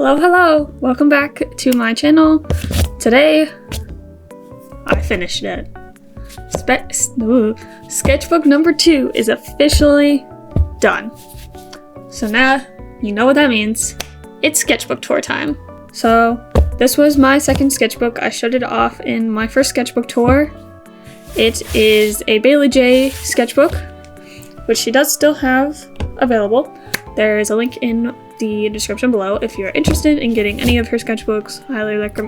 Hello! Welcome back to my channel. Today, I finished it. Sketchbook number 2 is officially done. So now, you know what that means. It's sketchbook tour time. So, this was my second sketchbook. I showed it off in my first sketchbook tour. It is a Bailey J sketchbook, which she does still have available. There is a link in the description below if you're interested in getting any of her sketchbooks.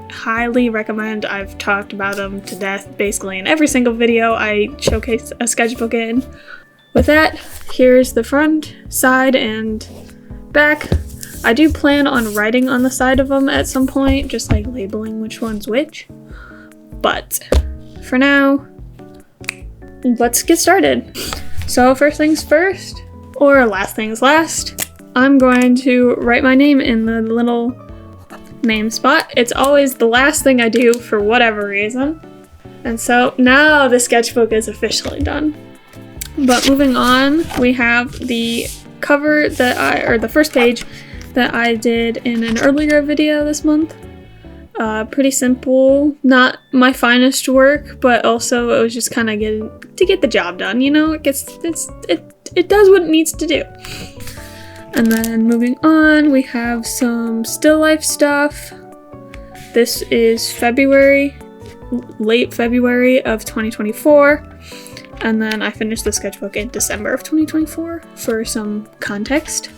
Highly recommend. I've talked about them to death basically in every single video I showcase a sketchbook in. With that, here's the front, side, and back. I do plan on writing on the side of them at some point, just like labeling which one's which. But for now, let's get started. So first things first, or last things last, I'm going to write my name in the little name spot. It's always the last thing I do for whatever reason. And so now the sketchbook is officially done. But moving on, we have the cover or the first page that I did in an earlier video this month. Pretty simple, not my finest work, but also it was just kind of to get the job done, you know? It does what it needs to do. And then moving on, we have some still life stuff. This is late February of 2024. And then I finished the sketchbook in December of 2024 for some context.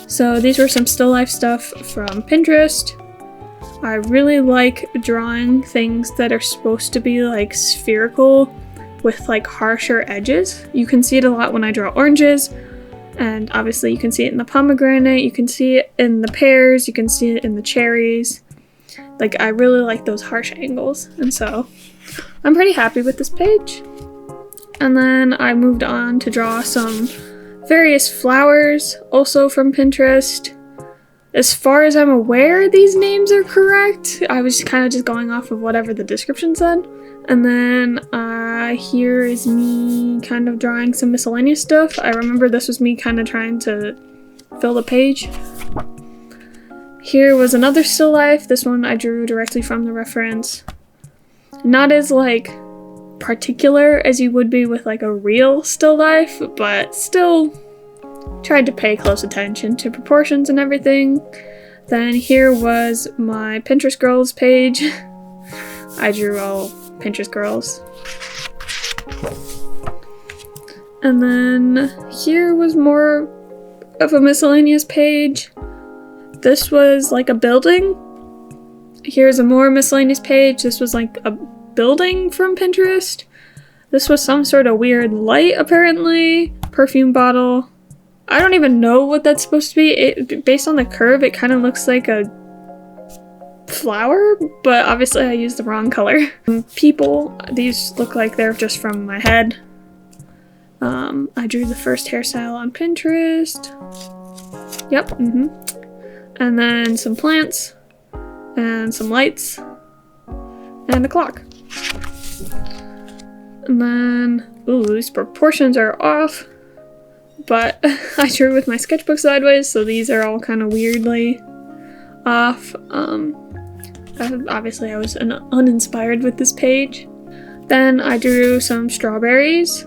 So these were some still life stuff from Pinterest. I really like drawing things that are supposed to be like spherical with like harsher edges. You can see it a lot when I draw oranges. And obviously you can see it in the pomegranate, you can see it in the pears, you can see it in the cherries. Like, I really like those harsh angles, and so I'm pretty happy with this page. And then I moved on to draw some various flowers, also from Pinterest. As far as I'm aware, these names are correct. I was kind of just going off of whatever the description said. And then here is me kind of drawing some miscellaneous stuff. I remember this was me kind of trying to fill the page. Here was another still life. This one I drew directly from the reference. Not as like particular as you would be with like a real still life, but still tried to pay close attention to proportions and everything. Then here was my Pinterest girls page. I drew all Pinterest girls. And then here was more of a miscellaneous page. This was like a building. Here's a more miscellaneous page. This was like a building from Pinterest. This was some sort of weird light, apparently. Perfume bottle. I don't even know what that's supposed to be. Based on the curve, it kind of looks like a flower, but obviously I used the wrong color. People, these look like they're just from my head. I drew the first hairstyle on Pinterest. Yep, And then some plants, and some lights, and a clock. And then, ooh, these proportions are off, but I drew with my sketchbook sideways, so these are all kind of weirdly off. Obviously I was uninspired with this page. Then I drew some strawberries,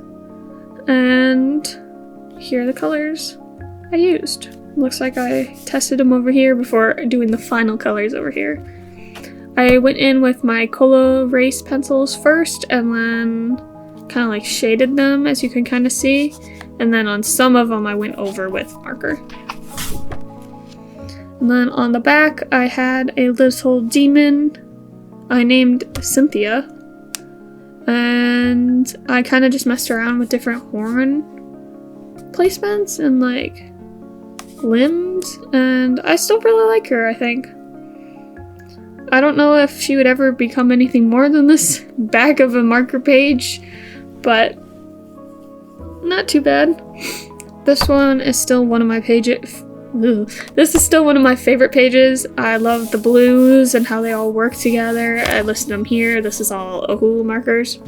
and here are the colors I used. Looks like I tested them over here before doing the final colors over here. I went in with my Cola Race pencils first, and then kind of like shaded them, as you can kind of see. And then on some of them I went over with marker. And then on the back, I had a little demon I named Cynthia. And I kind of just messed around with different horn placements and like limbs. And I still really like her, I think. I don't know if she would ever become anything more than this back of a marker page, but not too bad. This one is still one of my pages. This is still one of my favorite pages. I love the blues and how they all work together. I listed them here. This is all Ohu markers.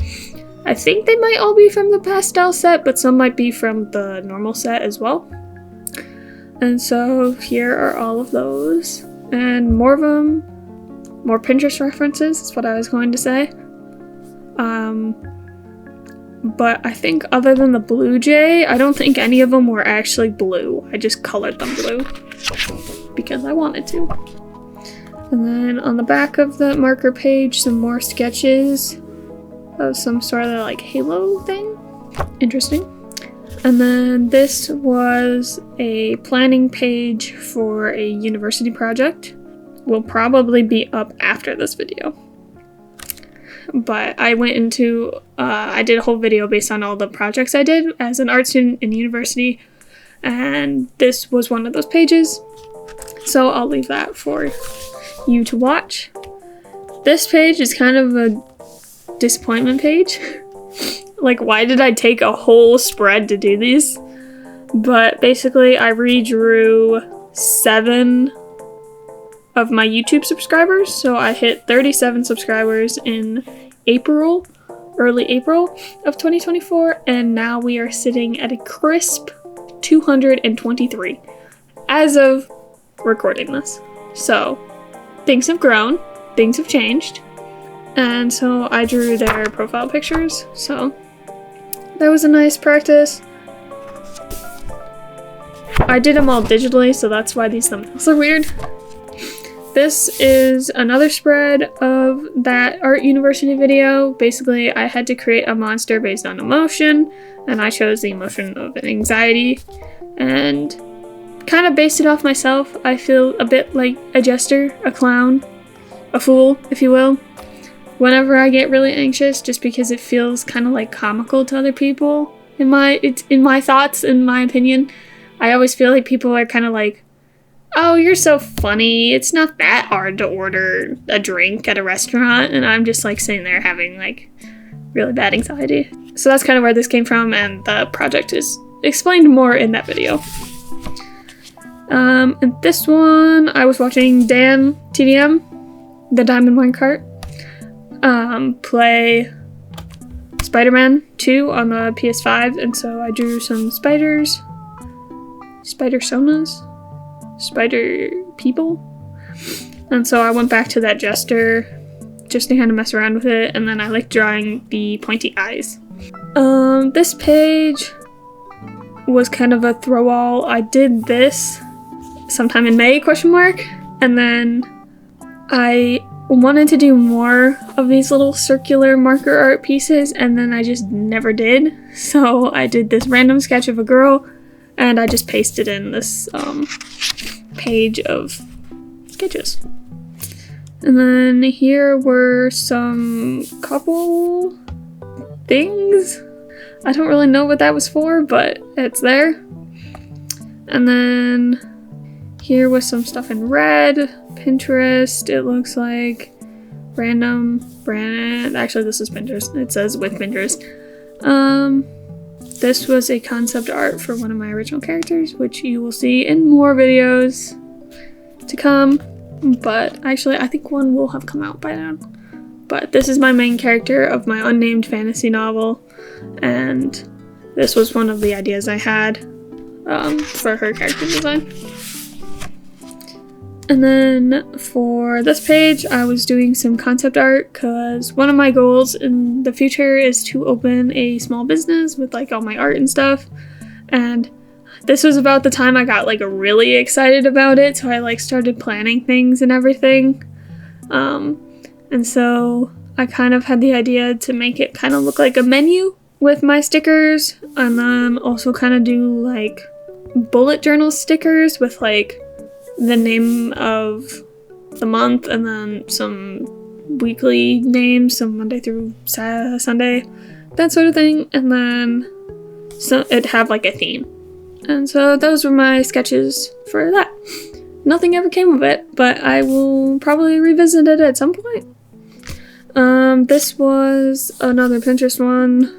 I think they might all be from the pastel set, but some might be from the normal set as well. And so here are all of those. and more of them, more Pinterest references is what I was going to say. But I think other than the blue jay, I don't think any of them were actually blue. I just colored them blue because I wanted to. And then on the back of the marker page, some more sketches of some sort of like halo thing. Interesting. And then this was a planning page for a university project. Will probably be up after this video. But I went into, I did a whole video based on all the projects I did as an art student in university, and this was one of those pages, so I'll leave that for you to watch. This page is kind of a disappointment page. Like, why did I take a whole spread to do these? But basically, I redrew 7 of my YouTube subscribers, so I hit 37 subscribers in April, early April of 2024, and now we are sitting at a crisp 223 as of recording this. So things have grown, things have changed, and so I drew their profile pictures, so that was a nice practice. I did them all digitally, so that's why these thumbnails are weird. This is another spread of that art university video. Basically, I had to create a monster based on emotion, and I chose the emotion of anxiety, and kind of based it off myself. I feel a bit like a jester, a clown, a fool, if you will, whenever I get really anxious, just because it feels kind of like comical to other people. In my thoughts, in my opinion, I always feel like people are kind of like, oh, you're so funny, it's not that hard to order a drink at a restaurant, and I'm just like sitting there having like really bad anxiety. So that's kind of where this came from, and the project is explained more in that video. And this one, I was watching Dan TDM, the Diamond Minecart, play Spider-Man 2 on the PS5, and so I drew some spiders, spider-sonas, spider people, and so I went back to that jester just to kind of mess around with it, and then I like drawing the pointy eyes. This page was kind of a throw-all. I did this sometime in May, and then I wanted to do more of these little circular marker art pieces, and then I just never did, so I did this random sketch of a girl, and I just pasted in this page of sketches. And then here were some couple things. I don't really know what that was for, but it's there. And then here was some stuff in red, Pinterest, it looks like, random brand, actually this is Pinterest, it says with Pinterest. This was a concept art for one of my original characters, which you will see in more videos to come, but actually I think one will have come out by now. But this is my main character of my unnamed fantasy novel, and this was one of the ideas I had for her character design. And then for this page, I was doing some concept art because one of my goals in the future is to open a small business with like all my art and stuff. And this was about the time I got like really excited about it, so I like started planning things and everything. And so I kind of had the idea to make it kind of look like a menu with my stickers, and then also kind of do like bullet journal stickers with like the name of the month and then some weekly names, some Monday through Sunday, that sort of thing, and then so it'd have like a theme. And so those were my sketches for that. Nothing ever came of it, but I will probably revisit it at some point. This was another Pinterest one.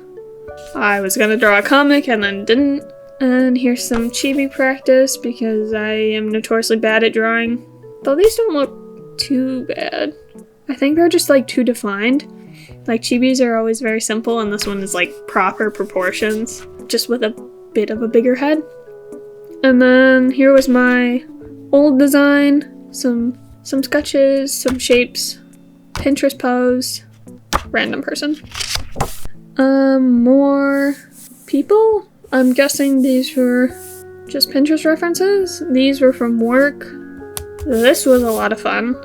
I was gonna draw a comic and then didn't. And here's some chibi practice because I am notoriously bad at drawing. Though these don't look too bad. I think they're just like too defined. Like chibis are always very simple, and this one is like proper proportions, just with a bit of a bigger head. And then here was my old design. some sketches, some shapes, Pinterest pose, random person. More people? I'm guessing these were just Pinterest references. These were from work. This was a lot of fun.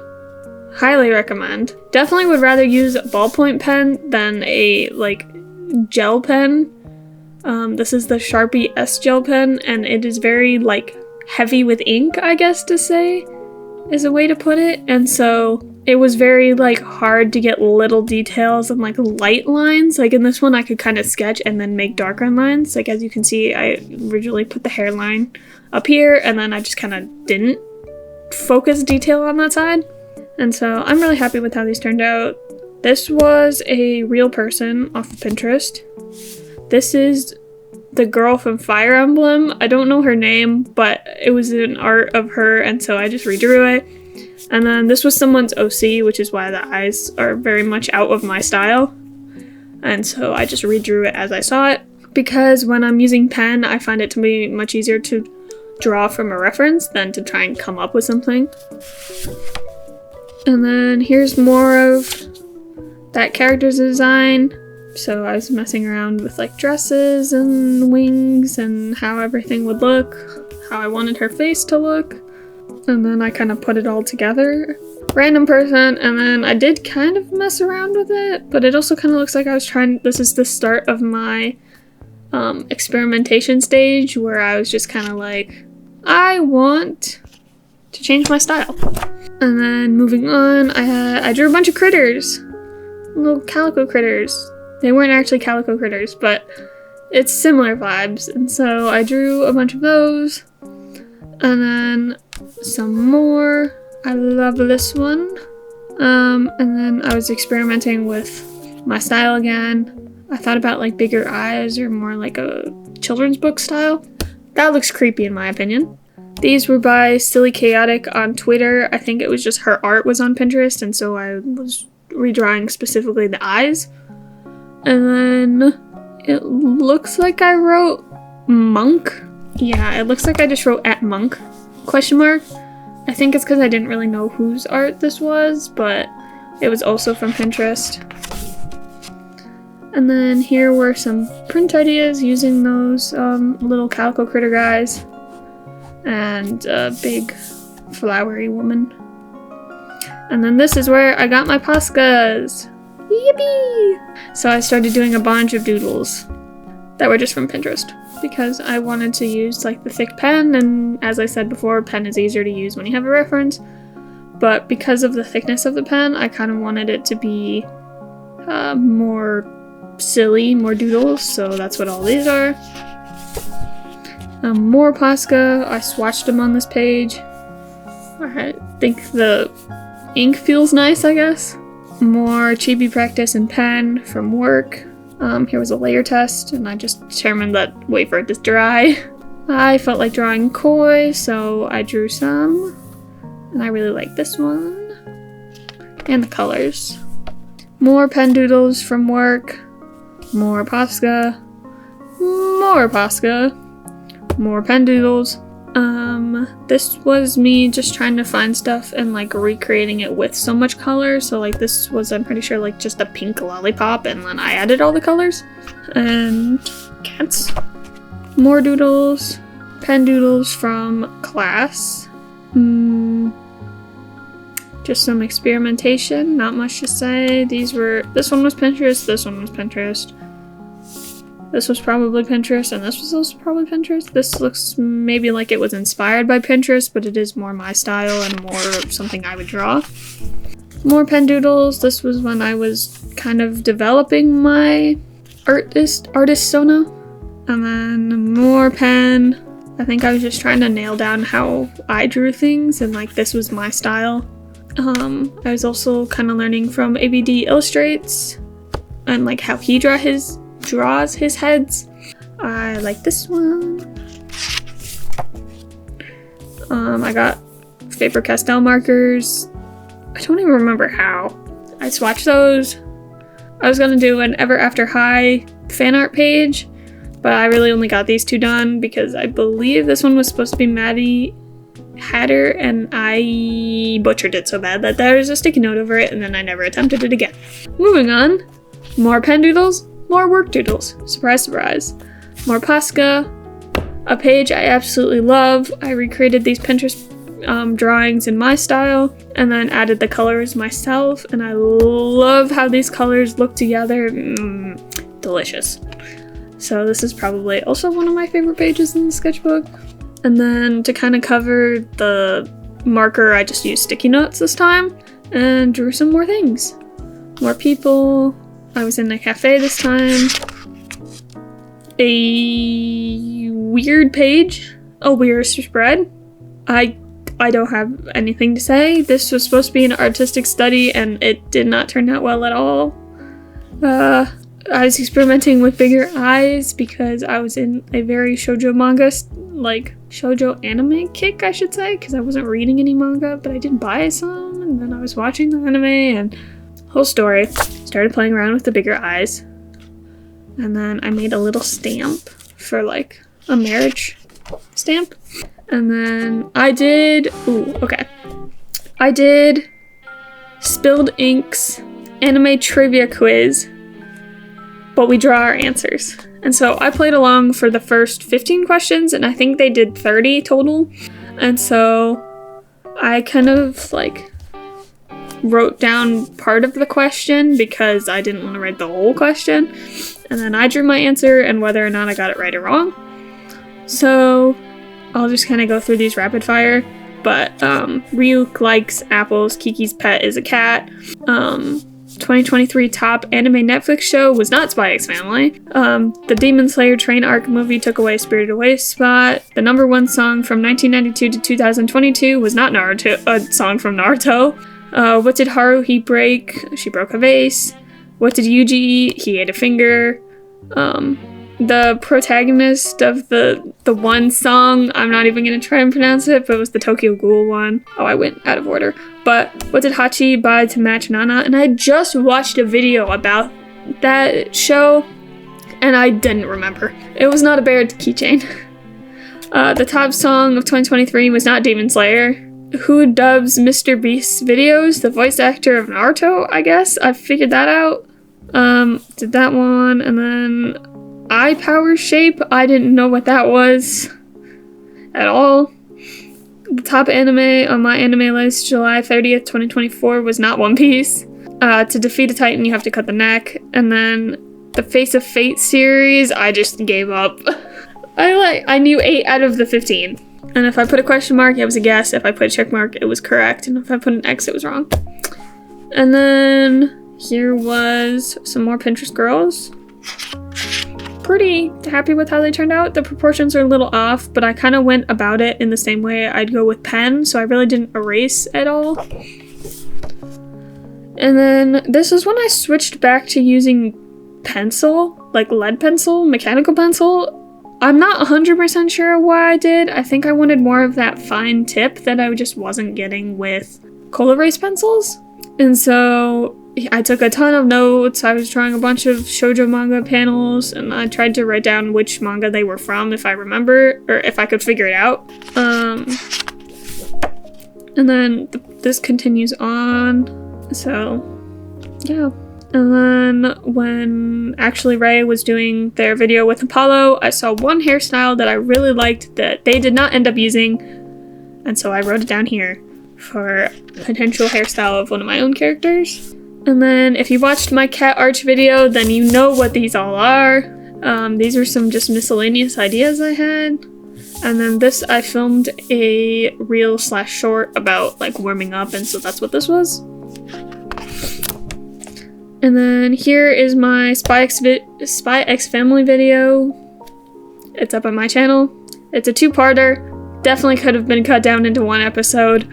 Highly recommend. Definitely would rather use a ballpoint pen than a gel pen. This is the Sharpie S gel pen, and it is very heavy with ink, I guess to say, is a way to put it. And so it was very hard to get little details and light lines. In this one I could kind of sketch and then make darker lines. As you can see, I originally put the hairline up here and then I just kind of didn't focus detail on that side. And so I'm really happy with how these turned out. This was a real person off of Pinterest. This is the girl from Fire Emblem. I don't know her name, but it was an art of her, and so I just redrew it. And then this was someone's OC, which is why the eyes are very much out of my style. And so I just redrew it as I saw it. Because when I'm using pen, I find it to be much easier to draw from a reference than to try and come up with something. And then here's more of that character's design. So I was messing around with dresses and wings and how everything would look, how I wanted her face to look. And then I kind of put it all together. Random person, and then I did kind of mess around with it, but it also kind of looks like I was trying, this is the start of my experimentation stage where I was just kind of I want to change my style. And then moving on, I drew a bunch of critters, little calico critters. They weren't actually calico critters, but it's similar vibes. And so I drew a bunch of those. And then some more. I love this one. And then I was experimenting with my style again. I thought about bigger eyes or more a children's book style. That looks creepy in my opinion. These were by Silly Chaotic on Twitter. I think it was just her art was on Pinterest, and so I was redrawing specifically the eyes. And then it looks like I wrote monk. Yeah, it looks like I just wrote at monk, ? I think it's because I didn't really know whose art this was, but it was also from Pinterest. And then here were some print ideas using those little calico critter guys and a big flowery woman. And then this is where I got my Poscas. Yippee! So I started doing a bunch of doodles that were just from Pinterest because I wanted to use the thick pen, and as I said before, pen is easier to use when you have a reference. But because of the thickness of the pen, I kind of wanted it to be more silly, more doodles, so that's what all these are. More Posca. I swatched them on this page. I think the ink feels nice, I guess. More chibi practice and pen from work. Here was a layer test, and I just determined that wait for it to dry. I felt like drawing koi, so I drew some. And I really like this one. And the colors. More pen doodles from work. More Posca. More Posca. More pen doodles. This was me just trying to find stuff and recreating it with so much color. So this was, I'm pretty sure, just a pink lollipop, and then I added all the colors. And cats. More doodles. Pen doodles from class. Just some experimentation, not much to say. This one was Pinterest, this one was Pinterest. This was probably Pinterest, and this was also probably Pinterest. This looks maybe like it was inspired by Pinterest, but it is more my style and more something I would draw. More pen doodles. This was when I was kind of developing my artist persona. And then more pen. I think I was just trying to nail down how I drew things, and this was my style. I was also kind of learning from ABD Illustrates and how he draws his heads. I like this one. I got Faber-Castell markers. I don't even remember how. I swatched those. I was gonna do an Ever After High fan art page, but I really only got these two done because I believe this one was supposed to be Maddie Hatter, and I butchered it so bad that there's a sticky note over it, and then I never attempted it again. Moving on, more pen doodles, more work doodles. Surprise, surprise. More Posca, a page I absolutely love. I recreated these Pinterest drawings in my style, and then added the colors myself, and I love how these colors look together. Delicious. So this is probably also one of my favorite pages in the sketchbook. And then to kind of cover the marker, I just used sticky notes this time and drew some more things. More people. I was in a cafe this time. A weird page. A weird spread. I don't have anything to say. This was supposed to be an artistic study and it did not turn out well at all. I was experimenting with bigger eyes because I was in a very shoujo manga, like shoujo anime kick, I should say, because I wasn't reading any manga, but I did buy some, and then I was watching the anime, and whole story. Started playing around with the bigger eyes, and then I made a little stamp for like a marriage stamp, and then I did Spilled Ink's anime trivia quiz, but we draw our answers. And so I played along for the first 15 questions, and I think they did 30 total. And so I kind of like wrote down part of the question because I didn't want to write the whole question. And then I drew my answer and whether or not I got it right or wrong. So I'll just kind of go through these rapid fire. But Ryuk likes apples, Kiki's pet is a cat. 2023 top anime Netflix show was not Spy X Family. The Demon Slayer train arc movie took away Spirited Away spot. The #1 song from 1992 to 2022 was not Naruto, a song from Naruto. What did Haruhi break? She broke a vase. What did Yuji eat? He ate a finger. The protagonist of the one song, I'm not even gonna try and pronounce it, but it was the Tokyo Ghoul one. Oh, I went out of order. But what did Hachi buy to match Nana? And I just watched a video about that show, and I didn't remember. It was not a bear keychain. The top song of 2023 was not Demon Slayer. Who dubs Mr. Beast's videos? The voice actor of Naruto, I guess. I figured that out. Did that one, and then eye power shape. I didn't know what that was at all. The top anime on my anime list, July 30th, 2024, was not One Piece. To defeat a Titan, you have to cut the neck. And then the Face of Fate series, I just gave up. I knew 8 out of the 15. And if I put a question mark, it was a guess. If I put a check mark, it was correct. And if I put an X, it was wrong. And then here was some more Pinterest girls. Pretty happy with how they turned out. The proportions are a little off, but I kind of went about it in the same way I'd go with pen, so I really didn't erase at all. And then this is when I switched back to using pencil, like lead pencil, mechanical pencil. I'm not 100% sure why I did. I think I wanted more of that fine tip that I just wasn't getting with coal erase pencils. And so I took a ton of notes. I was drawing a bunch of shoujo manga panels, and I tried to write down which manga they were from if I remember, or if I could figure it out. And then this continues on. So, yeah. And then when Actually Ray was doing their video with Apollo, I saw one hairstyle that I really liked that they did not end up using, and so I wrote it down here for potential hairstyle of one of my own characters. And then if you watched my cat arch video, then you know what these all are. These are some just miscellaneous ideas I had. And then this, I filmed a reel/short about like warming up, and so that's what this was. And then here is my Spy X Family video. It's up on my channel. It's a 2-parter. Definitely could have been cut down into one episode,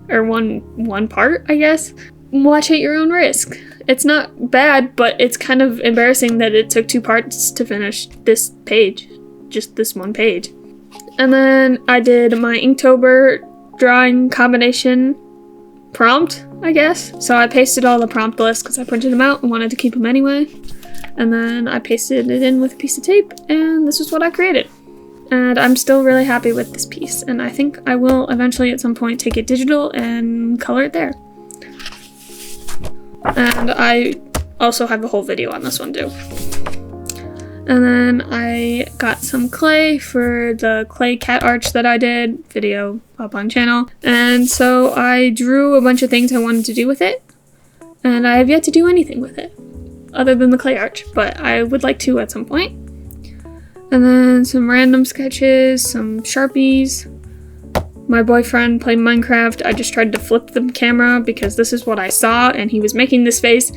or one part, I guess. Watch at your own risk. It's not bad, but it's kind of embarrassing that it took 2 parts to finish this page. Just this one page. And then I did my Inktober drawing combination prompt, I guess. So I pasted all the prompt lists because I printed them out and wanted to keep them anyway. And then I pasted it in with a piece of tape, and this is what I created. And I'm still really happy with this piece, and I think I will eventually at some point take it digital and color it there. And I also have a whole video on this one too. And then I got some clay for the clay cat arch that I did, video up on channel. And so I drew a bunch of things I wanted to do with it, and I have yet to do anything with it other than the clay arch, but I would like to at some point. And then some random sketches, some Sharpies. My boyfriend played Minecraft. I just tried to flip the camera because this is what I saw, and he was making this face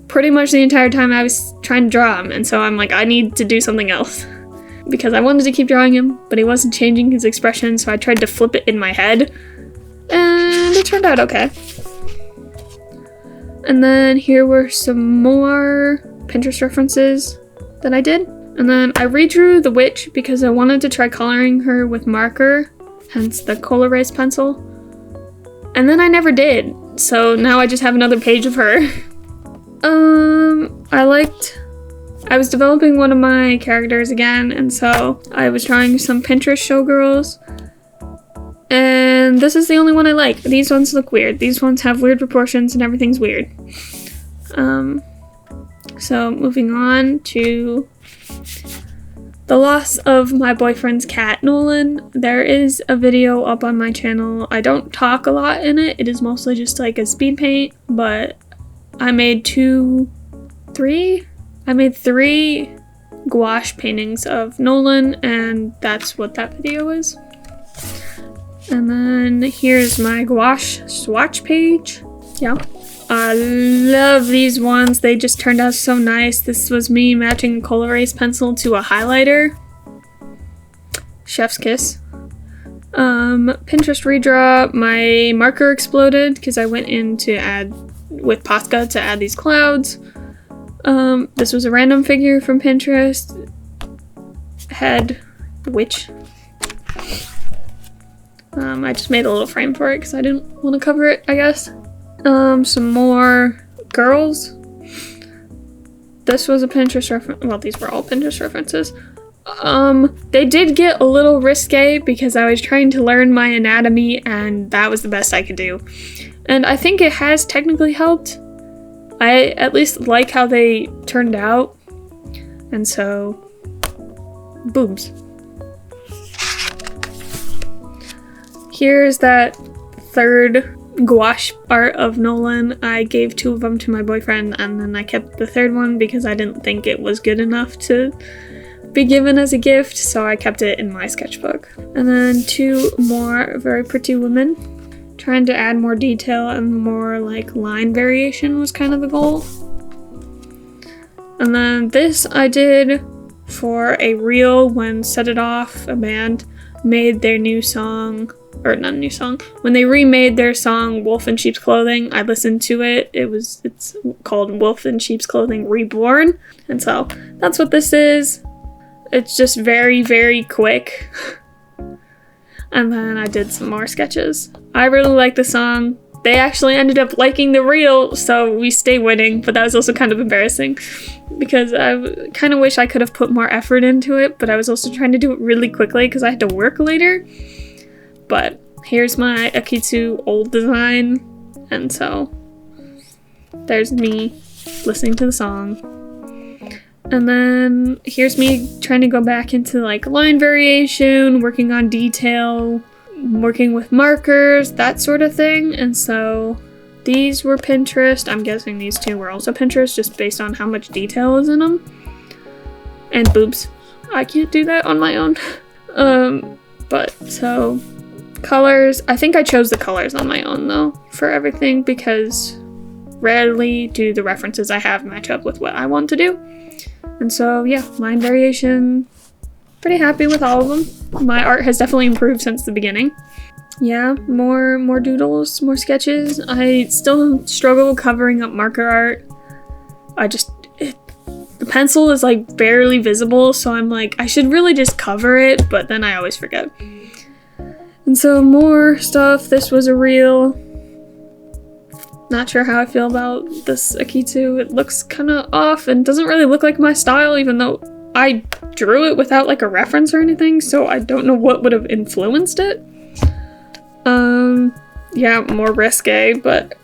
pretty much the entire time I was trying to draw him, and so I'm like, I need to do something else. Because I wanted to keep drawing him, but he wasn't changing his expression, so I tried to flip it in my head, and it turned out okay. And then here were some more Pinterest references that I did. And then I redrew the witch because I wanted to try coloring her with marker, hence the coal erase pencil. And then I never did, so now I just have another page of her. I was developing one of my characters again, and so I was drawing some Pinterest showgirls. And this is the only one I like. These ones look weird. These ones have weird proportions and everything's weird. So moving on to the loss of my boyfriend's cat, Nolan. There is a video up on my channel. I don't talk a lot in it. It is mostly just like a speed paint, but I made three gouache paintings of Nolan, and that's what that video is. And then here's my gouache swatch page. Yeah. I love these ones. They just turned out so nice. This was me matching a coal erase pencil to a highlighter. Chef's kiss. Pinterest redraw. My marker exploded because I went in to add with Posca to add these clouds. This was a random figure from Pinterest. Head witch. I just made a little frame for it because I didn't want to cover it, I guess. Some more girls. This was a Pinterest reference. Well, these were all Pinterest references. They did get a little risque because I was trying to learn my anatomy, and that was the best I could do. And I think it has technically helped. I at least like how they turned out. And so, boobs. Here's that third gouache art of Nolan. I gave 2 of them to my boyfriend, and then I kept the third one because I didn't think it was good enough to be given as a gift, so I kept it in my sketchbook. And then 2 more very pretty women. Trying to add more detail and more like line variation was kind of the goal. And then this I did for a reel when Set It Off, a band, made their new song. Or not a new song. When they remade their song Wolf in Sheep's Clothing, I listened to it. It's called Wolf in Sheep's Clothing Reborn. And so that's what this is. It's just very, very quick. And then I did some more sketches. I really like the song. They actually ended up liking the reel, so we stay winning, but that was also kind of embarrassing because I kind of wish I could have put more effort into it, but I was also trying to do it really quickly because I had to work later. But here's my zakitsu old design, and so there's me listening to the song. And then here's me trying to go back into like line variation, working on detail, working with markers, that sort of thing. And so these were Pinterest. I'm guessing these 2 were also Pinterest just based on how much detail is in them. And boobs. I can't do that on my own. But so colors. I think I chose the colors on my own though for everything because rarely do the references I have match up with what I want to do. And so yeah, line variation, pretty happy with all of them. My art has definitely improved since the beginning. Yeah, more doodles, more sketches. I still struggle covering up marker art. The pencil is like barely visible, so I'm like, I should really just cover it, but then I always forget. And so more stuff. This was a reel. Not sure how I feel about this zakitsu. It looks kind of off and doesn't really look like my style, even though I drew it without like a reference or anything, so I don't know what would have influenced it. Yeah, more risque, but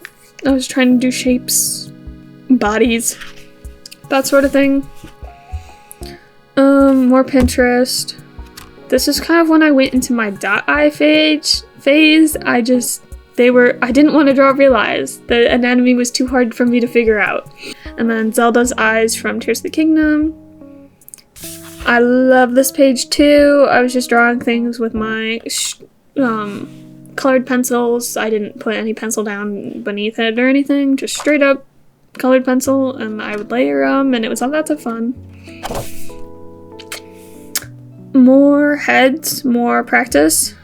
I was trying to do shapes, bodies, that sort of thing. More Pinterest. This is kind of when I went into my .eye phase. I didn't want to draw real eyes. The anatomy was too hard for me to figure out. And then Zelda's eyes from Tears of the Kingdom. I love this page too. I was just drawing things with my colored pencils. I didn't put any pencil down beneath it or anything, just straight up colored pencil, and I would layer them, and it was all lots of fun. More heads, more practice.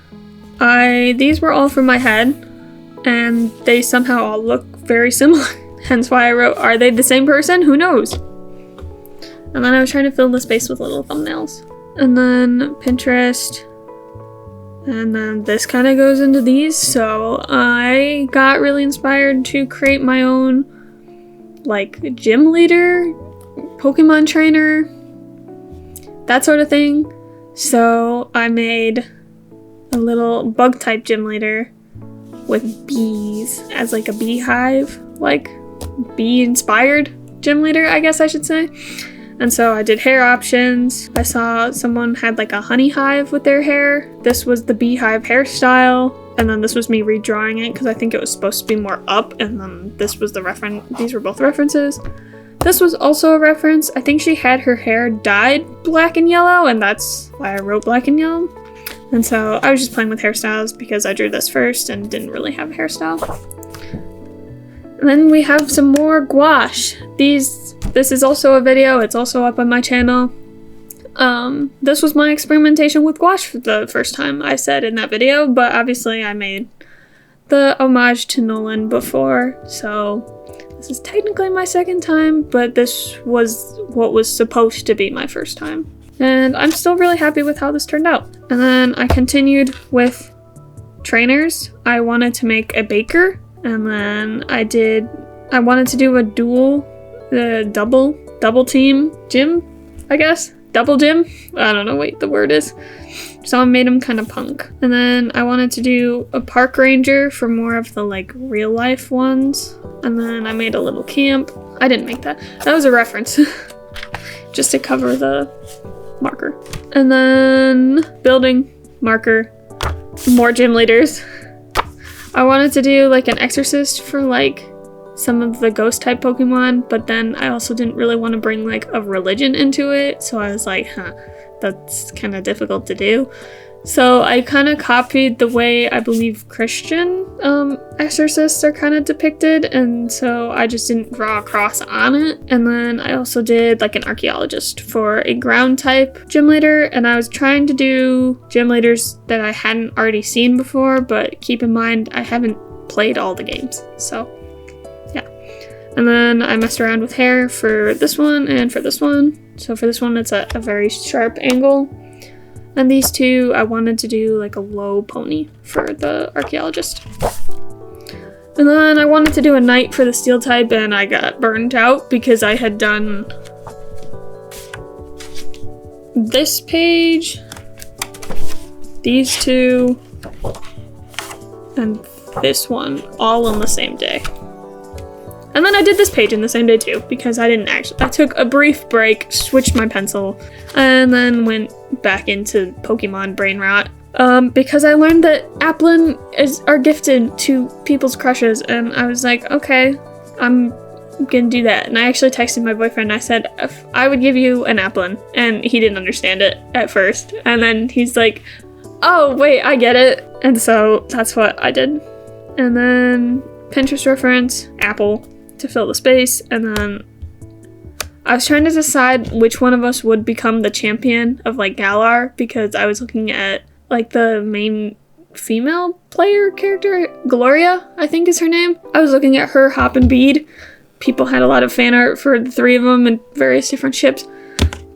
These were all from my head, and they somehow all look very similar. Hence why I wrote, are they the same person? Who knows? And then I was trying to fill the space with little thumbnails. And then Pinterest. And then this kind of goes into these. So I got really inspired to create my own like gym leader, Pokemon trainer, that sort of thing. So I made a little bug type gym leader with bees as like a beehive, like bee inspired gym leader, I guess I should say. And so I did hair options. I saw someone had like a honey hive with their hair. This was the beehive hairstyle. And then this was me redrawing it because I think it was supposed to be more up. And then this was the reference. These were both references. This was also a reference. I think she had her hair dyed black and yellow, and that's why I wrote black and yellow. And so I was just playing with hairstyles because I drew this first and didn't really have a hairstyle. And then we have some more gouache. This is also a video. It's also up on my channel. This was my experimentation with gouache for the first time, I said in that video, but obviously I made the homage to Nolan before, so this is technically my second time, but this was what was supposed to be my first time. And I'm still really happy with how this turned out. And then I continued with trainers. I wanted to make a baker, and then I wanted to do a double team gym, I guess. Double gym? I don't know what the word is. So I made him kind of punk. And then I wanted to do a park ranger for more of the like real life ones. And then I made a little camp. I didn't make that. That was a reference. Just to cover the marker. And then building, marker, more gym leaders. I wanted to do like an exorcist for like some of the ghost type Pokemon, but then I also didn't really want to bring like a religion into it, so I was like, that's kind of difficult to do. So I kind of copied the way I believe Christian exorcists are kind of depicted, and so I just didn't draw a cross on it. And then I also did like an archaeologist for a ground type gym leader, and I was trying to do gym leaders that I hadn't already seen before, but keep in mind I haven't played all the games, so yeah. And then I messed around with hair for this one and for this one. So for this one, it's a very sharp angle. And these two, I wanted to do like a low pony for the archaeologist. And then I wanted to do a knight for the steel type, and I got burned out because I had done this page, these two, and this one all on the same day. And then I did this page in the same day too, because I took a brief break, switched my pencil, and then went back into Pokemon brain rot. Because I learned that Applin are gifted to people's crushes, and I was like, okay, I'm gonna do that. And I actually texted my boyfriend, I said, if I would give you an Applin, and he didn't understand it at first. And then he's like, oh, wait, I get it. And so that's what I did. And then Pinterest reference, apple, to fill the space. And then I was trying to decide which one of us would become the champion of like Galar, because I was looking at like the main female player character, Gloria, I think is her name. I was looking at her hop and bead. People had a lot of fan art for the three of them and various different ships,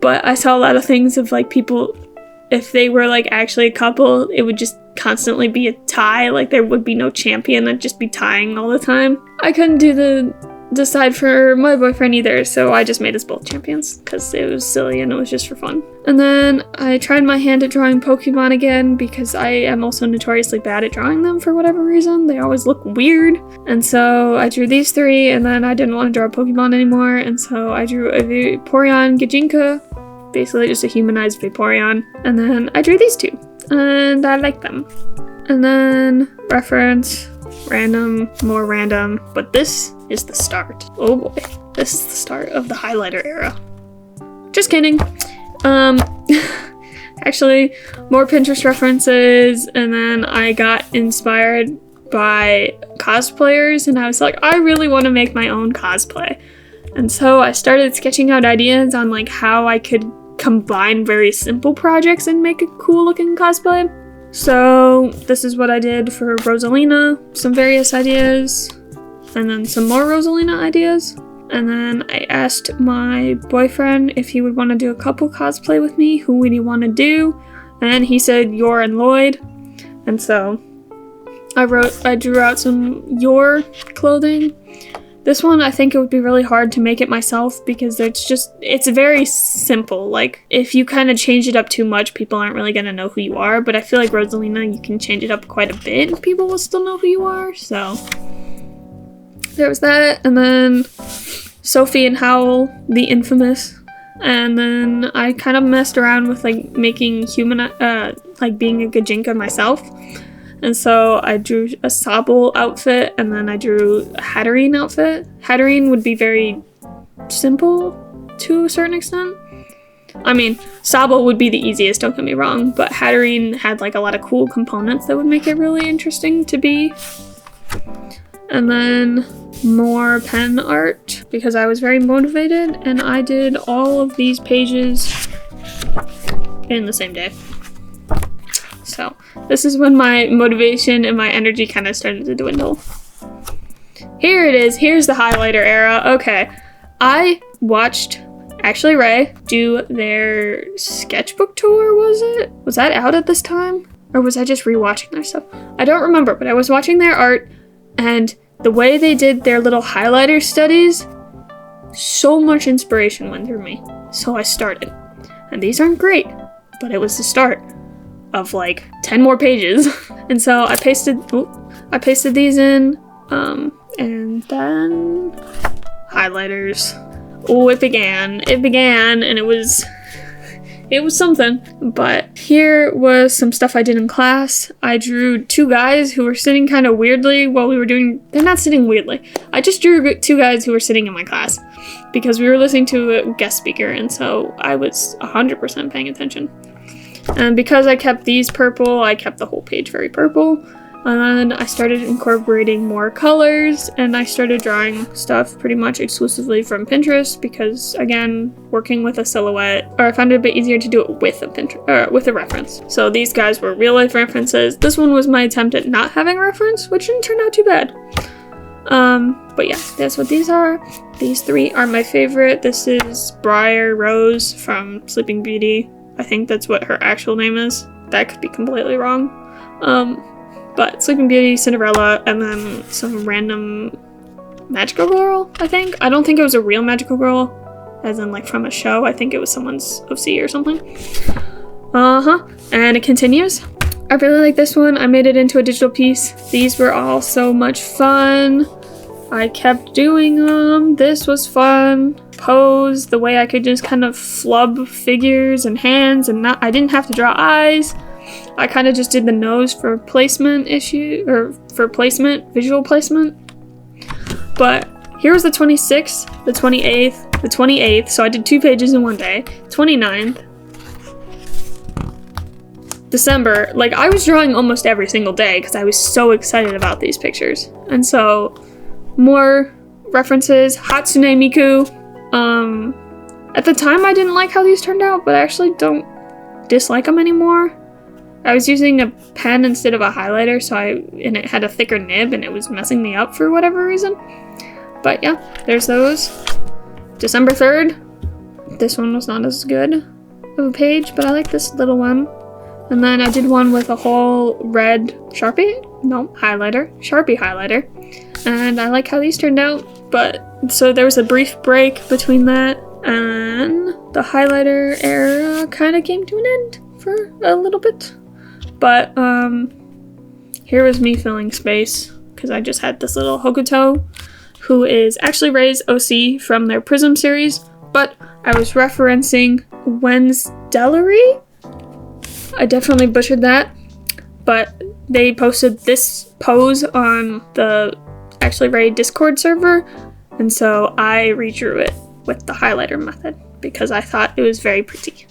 but I saw a lot of things of like people, if they were like actually a couple, it would just constantly be a tie. Like there would be no champion, I'd just be tying all the time. I couldn't do the decide for my boyfriend either, so I just made us both champions because it was silly and it was just for fun. And then I tried my hand at drawing Pokemon again because I am also notoriously bad at drawing them for whatever reason. They always look weird. And so I drew these three, and then I didn't want to draw Pokemon anymore, and so I drew a Vaporeon Gijinka, basically just a humanized Vaporeon. And then I drew these two, and I like them. And then reference, random, more random, but this is the start. Oh boy, this is the start of the highlighter era. Just kidding. Actually, more Pinterest references, and then I got inspired by cosplayers, and I was like, I really want to make my own cosplay. And so I started sketching out ideas on like how I could combine very simple projects and make a cool looking cosplay. So this is what I did for Rosalina, some various ideas, and then some more Rosalina ideas. And then I asked my boyfriend if he would want to do a couple cosplay with me. Who would he want to do? And he said Yor and Lloyd. And so I drew out some Yor clothing. This one, I think it would be really hard to make it myself because it's very simple. Like, if you kind of change it up too much, people aren't really going to know who you are. But I feel like Rosalina, you can change it up quite a bit and people will still know who you are. So there was that. And then Sophie and Howl, the infamous. And then I kind of messed around with like making like being a Gijinka myself. And so I drew a Sobble outfit, and then I drew a Hatterene outfit. Hatterene would be very simple to a certain extent. I mean, Sobble would be the easiest, don't get me wrong, but Hatterene had like a lot of cool components that would make it really interesting to be. And then more pen art, because I was very motivated, and I did all of these pages in the same day. So this is when my motivation and my energy kind of started to dwindle. Here it is. Here's the highlighter era. Okay. I watched Ashley Ray do their sketchbook tour, was it? Was that out at this time? Or was I just rewatching their stuff? I don't remember, but I was watching their art, and the way they did their little highlighter studies, so much inspiration went through me. So I started. And these aren't great, but it was the start of like 10 more pages. And so I pasted these in, and then highlighters. Oh, it began, and it was something. But here was some stuff I did in class. I drew two guys who were sitting kind of weirdly while we were doing, they're not sitting weirdly. I just drew two guys who were sitting in my class because we were listening to a guest speaker, and so I was 100% paying attention. And because I kept these purple, I kept the whole page very purple. And then I started incorporating more colors, and I started drawing stuff pretty much exclusively from Pinterest because, again, working with a silhouette, or I found it a bit easier to do it with a reference. So these guys were real life references. This one was my attempt at not having a reference, which didn't turn out too bad. But yeah, that's what these are. These three are my favorite. This is Briar Rose from Sleeping Beauty. I think that's what her actual name is. That could be completely wrong. But Sleeping Beauty, Cinderella, and then some random magical girl, I think. I don't think it was a real magical girl, as in like from a show. I think it was someone's OC or something. And it continues. I really like this one. I made it into a digital piece. These were all so much fun. I kept doing them. This was fun. Pose, the way I could just kind of flub figures and hands, and I didn't have to draw eyes. I kind of just did the nose for visual placement. But here was the 26th, the 28th, the 28th, so I did 2 pages in one day, 29th, December. Like, I was drawing almost every single day because I was so excited about these pictures. And so, more references, Hatsune Miku. At the time I didn't like how these turned out, but I actually don't dislike them anymore. I was using a pen instead of a highlighter, and it had a thicker nib, and it was messing me up for whatever reason. But yeah, there's those. December 3rd. This one was not as good of a page, but I like this little one. And then I did one with a whole red Sharpie highlighter. And I like how these turned out, but so there was a brief break between that, and the highlighter era kind of came to an end for a little bit. But here was me filling space, because I just had this little Hokuto, who is actually Ray's OC from their Prism series, but I was referencing Wednesdalery. I definitely butchered that, but they posted this pose on the Actually Ray Discord server, and so I redrew it with the highlighter method because I thought it was very pretty.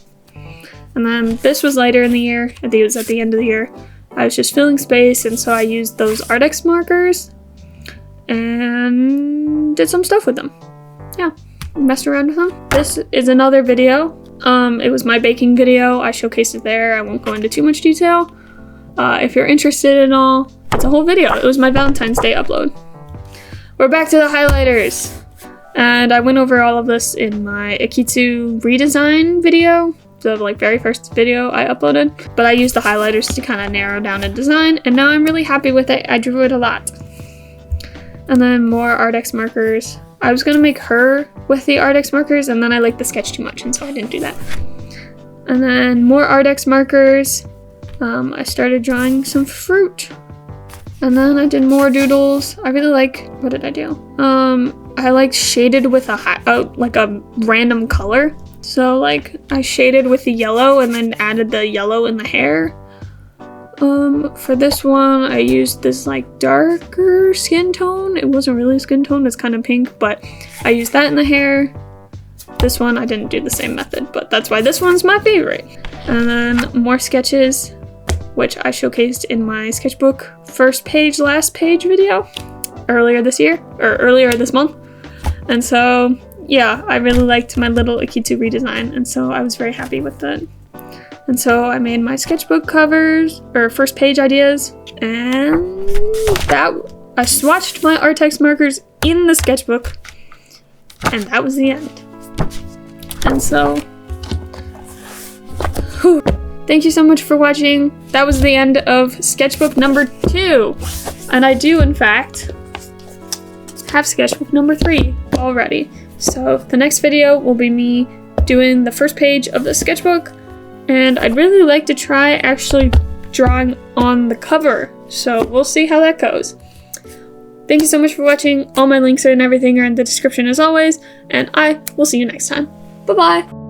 And then this was later in the year. I think it was at the end of the year. I was just filling space, and so I used those Artex markers and did some stuff with them. Yeah, messed around with them. This is another video. It was my baking video. I showcased it there. I won't go into too much detail. If you're interested in all, it's a whole video. It was my Valentine's Day upload. We're back to the highlighters. And I went over all of this in my Zakitsu redesign video, the very first video I uploaded. But I used the highlighters to kind of narrow down a design, and now I'm really happy with it. I drew it a lot. And then more Artex markers. I was gonna make her with the Artex markers, and then I liked the sketch too much, and so I didn't do that. And then more Artex markers. I started drawing some fruit. And then I did more doodles. I really like, what did I do? I shaded with a random color. So I shaded with the yellow and then added the yellow in the hair. For this one, I used this darker skin tone. It wasn't really a skin tone, it's kind of pink, but I used that in the hair. This one, I didn't do the same method, but that's why this one's my favorite. And then more sketches, which I showcased in my sketchbook first page, last page video earlier this month. And so, yeah, I really liked my little Zakitsu redesign, and so I was very happy with that. And so I made my sketchbook covers, or first page ideas, and I swatched my Artex markers in the sketchbook, and that was the end. And so, whew. Thank you so much for watching. That was the end of sketchbook number 2. And I do, in fact, have sketchbook number 3 already. So the next video will be me doing the first page of the sketchbook. And I'd really like to try actually drawing on the cover. So we'll see how that goes. Thank you so much for watching. All my links and everything are in the description as always. And I will see you next time. Bye-bye.